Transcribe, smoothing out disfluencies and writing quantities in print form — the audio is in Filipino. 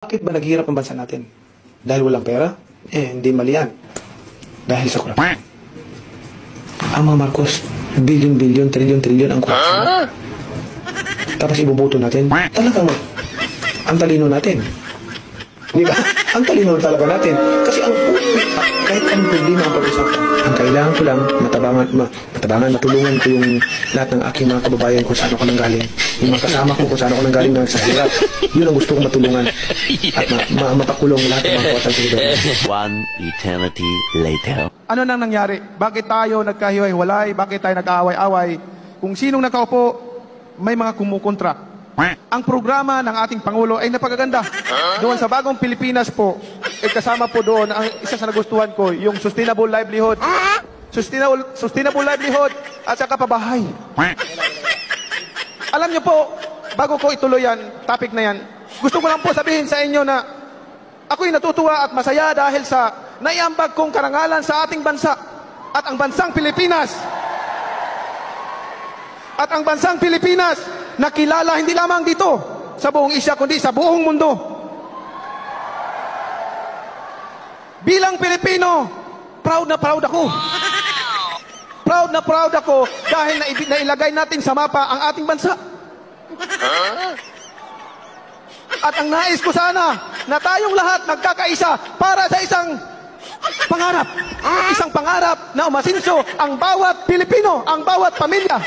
Bakit ba naghihirap ang bansa natin? Dahil walang pera? Hindi mali yan. Dahil sa korupsyon. Ang mga Marcos, billion-billion, trillion-trillion ang korupsyon. Tapos ibubuto natin. Talagang ang talino natin. Di ba? Ang talino talaga natin. Kasi kahit anong problema ang pag-usapan, ang kailangan ko lang matabangan, matulungan ko yung lahat ng aking mga kababayan kung saan ako nanggaling. Yung mga kasama ko kung saan ako nanggaling na sa hirap. Yun ang gusto kong matulungan. At mapakulong lahat ng mga kawatan sa hirap. One eternity later. Ano nang nangyari? Bakit tayo nagkahiwa-hiwalay? Bakit tayo nag-aaway-away? Kung sinong nakaupo, may mga kumukontra. Ang programa ng ating Pangulo ay napakaganda. Doon sa Bagong Pilipinas po, kasama po doon, ang isa sa nagustuhan ko, yung sustainable livelihood. Sustainable livelihood at saka pabahay. Alam niyo po, bago ko ituloy yan, topic na yan, gusto ko lang po sabihin sa inyo na ako'y natutuwa at masaya dahil sa naiambag kong karangalan sa ating bansa at ang bansang Pilipinas. At ang bansang Pilipinas, nakilala hindi lamang dito sa buong Asia, kundi sa buong mundo. Bilang Pilipino, proud na proud ako. Proud na proud ako dahil nailagay natin sa mapa ang ating bansa. At ang nais ko sana na tayong lahat nagkakaisa para sa isang pangarap. Isang pangarap na umasinso ang bawat Pilipino, ang bawat pamilya.